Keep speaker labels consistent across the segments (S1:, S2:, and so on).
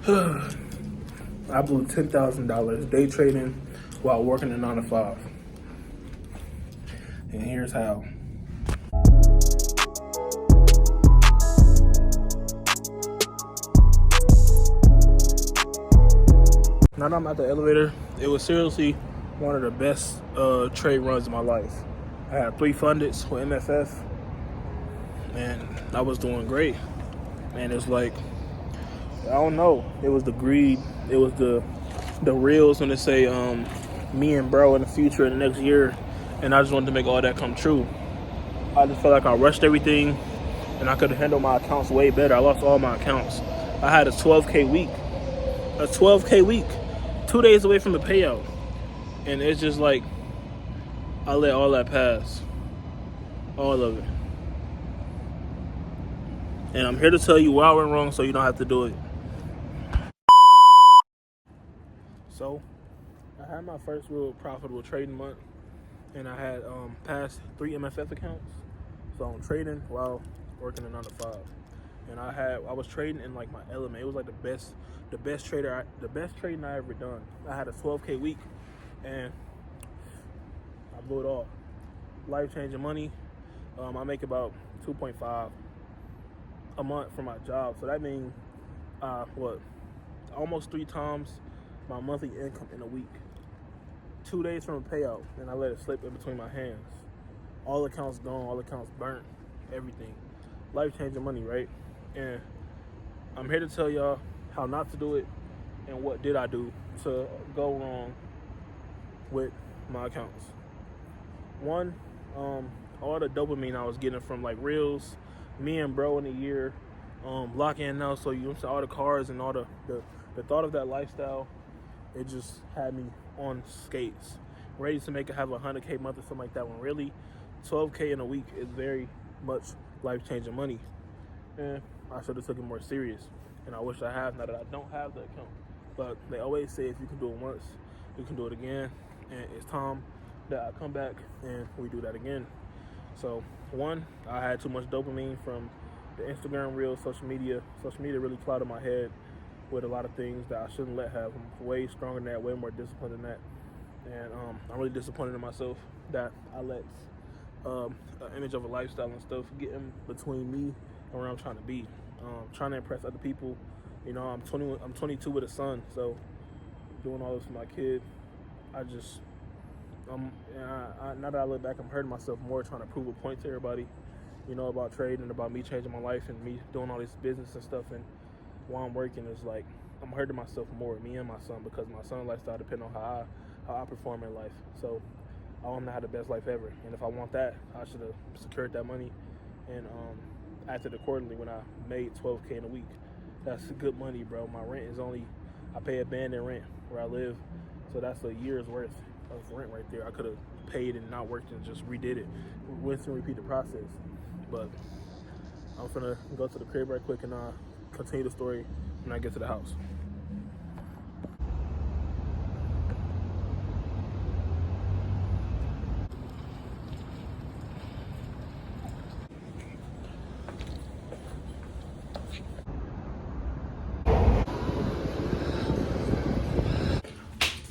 S1: I blew $10,000 day trading while working a 9 to 5. And here's how. Now that I'm at the elevator, it was seriously one of the best trade runs of my life. I had 3 fundeds with MFF, and I was doing great. And it's like, I don't know. It was the greed. It was the reels when they say me and bro in the future in the next year, and I just wanted to make all that come true. I just felt like I rushed everything, and I could have handled my accounts way better. I lost all my accounts. I had a 12K week. A 12K week. 2 days away from the payout. And it's just like, I let all that pass. All of it. And I'm here to tell you where I went wrong so you don't have to do it. So, I had my first real profitable trading month. And I had passed 3 MFF accounts. So I'm trading while working a 9 to 5. And I was trading in like my element. It was like the best trading I ever done. I had a 12K week, and I blew it all. Life-changing money. I make about 2.5 a month for my job. So that means almost 3 times my monthly income in a week. 2 days from a payout, and I let it slip in between my hands. All accounts gone, all accounts burnt, everything. Life-changing money, right? And I'm here to tell y'all how not to do it and what did I do to go wrong with my accounts. One, all the dopamine I was getting from like reels, me and bro in a year, lock in now, so you all the cars and all the thought of that lifestyle, it just had me on skates, ready to have 100K month or something like that, when really 12K in a week is very much life-changing money. And I should have took it more serious, and I wish I have, now that I don't have the account. But they always say if you can do it once, you can do it again, and it's time that I come back and we do that again. So one, I had too much dopamine from the Instagram reels, social media. Social media really clouded my head with a lot of things that I shouldn't let have. I'm way stronger than that, way more disciplined than that. And I'm really disappointed in myself that I let an image of a lifestyle and stuff get in between me and where I'm trying to be. Trying to impress other people. You know, I'm 22 with a son, so doing all this for my kid, now that I look back, I'm hurting myself more trying to prove a point to everybody, you know, about trading and about me changing my life and me doing all this business and stuff. And while I'm working, it's like I'm hurting myself more, me and my son, because my son's lifestyle depends on how I perform in life. So I want him to have the best life ever, and if I want that, I should have secured that money and acted accordingly when I made 12K in a week. That's good money, bro. My rent is I pay abandoned rent where I live, so that's a year's worth of rent right there. I could have paid and not worked and just redid it, rinse and repeat the process. But I'm gonna go to the crib right quick and continue the story when I get to the house.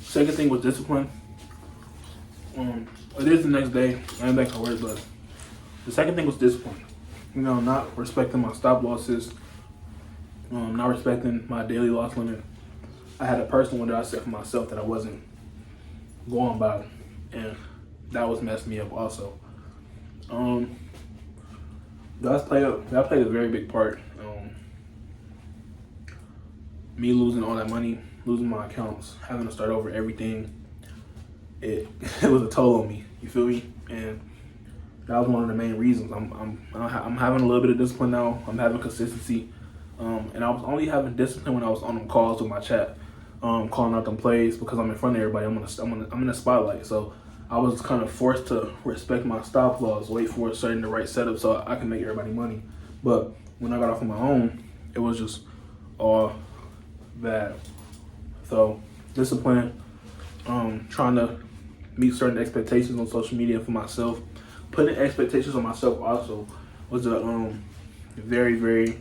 S1: Second thing was discipline. It is the next day. I ain't back to work, but the second thing was discipline. You know, not respecting my stop losses, not respecting my daily loss limit. I had a personal one that I set for myself that I wasn't going by, and that was messing me up also. That played a very big part. Me losing all that money, losing my accounts, having to start over everything, it was a toll on me. You feel me? And that was one of the main reasons. I'm having a little bit of discipline now. I'm having consistency, and I was only having discipline when I was on them calls with my chat, calling out them plays, because I'm in front of everybody. I'm in the spotlight, so I was kind of forced to respect my stop loss, wait for it starting the right setup so I can make everybody money. But when I got off on my own, it was just all bad. So discipline, trying to meet certain expectations on social media for myself, putting expectations on myself also was a very, very,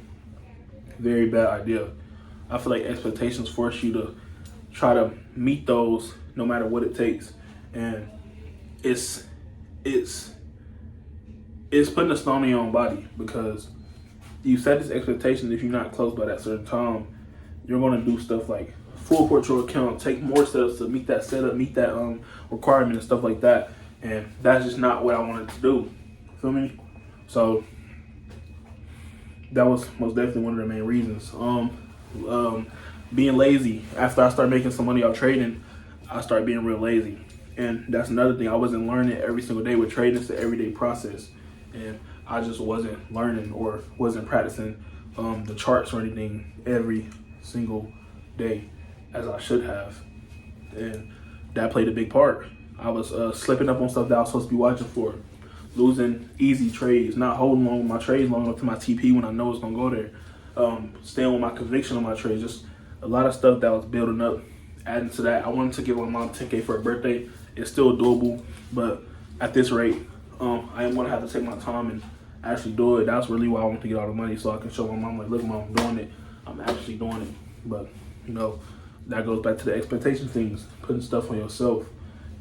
S1: very bad idea. I feel like expectations force you to try to meet those no matter what it takes. And it's putting a stone in your own body, because you set this expectation. If you're not close by that certain time, you're going to do stuff like full port your account, take more steps to meet that setup, meet that requirement and stuff like that. And that's just not what I wanted to do. Feel me? So that was most definitely one of the main reasons. Being lazy. After I started making some money out trading, I started being real lazy. And that's another thing. I wasn't learning every single day with trading. It's an everyday process. And I just wasn't learning or wasn't practicing the charts or anything every single day as I should have. And that played a big part. I was slipping up on stuff that I was supposed to be watching for. Losing easy trades, not holding on with my trades long enough to my TP when I know it's gonna go there. Staying with my conviction on my trades. Just a lot of stuff that was building up. Adding to that, I wanted to give my mom $10K for her birthday. It's still doable, but at this rate, I am gonna have to take my time and actually do it. That's really why I want to get all the money, so I can show my mom, like, look, mom, I'm doing it. I'm actually doing it. But you know, that goes back to the expectation things. Putting stuff on yourself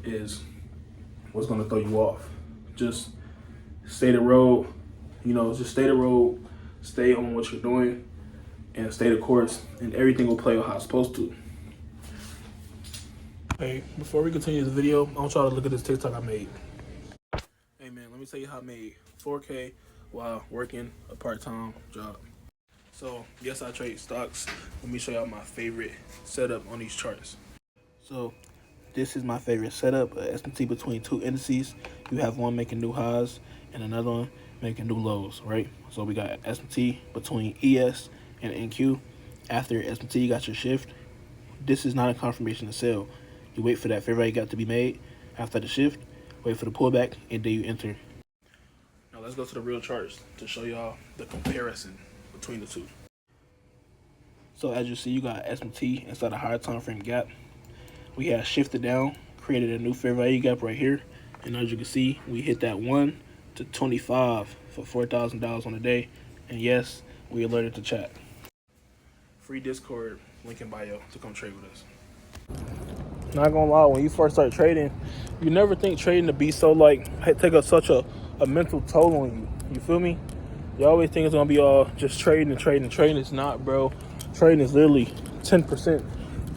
S1: is what's gonna throw you off. Just stay the road, just stay the road, stay on what you're doing, and stay the course, and everything will play out how it's supposed to. Hey, before we continue this video, I want y'all to look at this TikTok I made. Hey man, let me tell you how I made $4K while working a part-time job. So, yes, I trade stocks. Let me show y'all my favorite setup on these charts. So, this is my favorite setup, S&P between two indices. You have one making new highs and another one making new lows, right? So we got S&P between ES and NQ. After S&P, you got your shift. This is not a confirmation to sell. You wait for that fair value gap to be made. After the shift, wait for the pullback, and then you enter. Now let's go to the real charts to show y'all the comparison between the two. So as you see, you got S&P inside a higher time frame gap. We have shifted down, created a new fair value gap right here. And as you can see, we hit that 1 to 25 for $4,000 on the day. And yes, we alerted the chat. Free Discord, link in bio to come trade with us. Not gonna lie, when you first start trading, you never think trading to be so take such a mental toll on you. You feel me? You always think it's gonna be all just trading. Trading is not, bro. Trading is literally 10%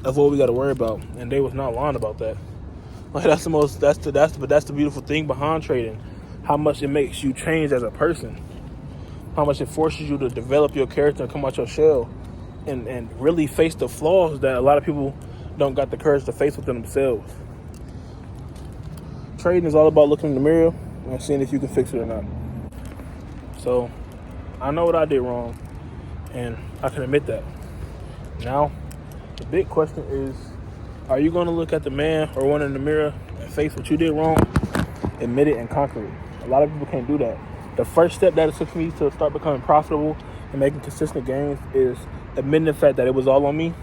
S1: of what we gotta worry about. And they was not lying about that. Like that's the beautiful thing behind trading. How much it makes you change as a person. How much it forces you to develop your character and come out your shell and really face the flaws that a lot of people don't got the courage to face within themselves. Trading is all about looking in the mirror and seeing if you can fix it or not. So I know what I did wrong, and I can admit that. Now, the big question is, are you going to look at the man or one in the mirror and face what you did wrong, admit it, and conquer it? A lot of people can't do that. The first step that it took me to start becoming profitable and making consistent gains is admitting the fact that it was all on me.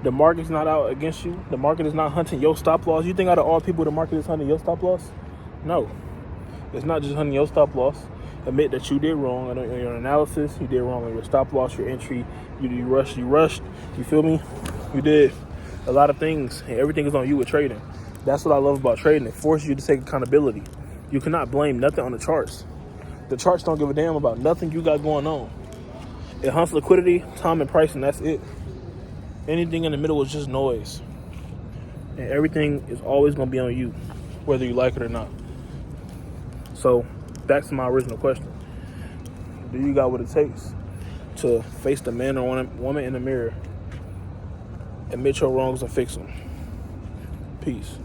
S1: The market's not out against you. The market is not hunting your stop loss. You think out of all people, the market is hunting your stop loss? No. It's not just hunting your stop loss. Admit that you did wrong on your analysis. You did wrong on your stop loss, your entry. You rushed. You feel me? You did a lot of things, and everything is on you with trading. That's what I love about trading. It forces you to take accountability. You cannot blame nothing on the charts. The charts don't give a damn about nothing you got going on. It hunts liquidity, time, and price, and that's it. Anything in the middle is just noise. And everything is always going to be on you, whether you like it or not. So back to my original question. Do you got what it takes to face the man or woman in the mirror, admit your wrongs, and fix them? Peace.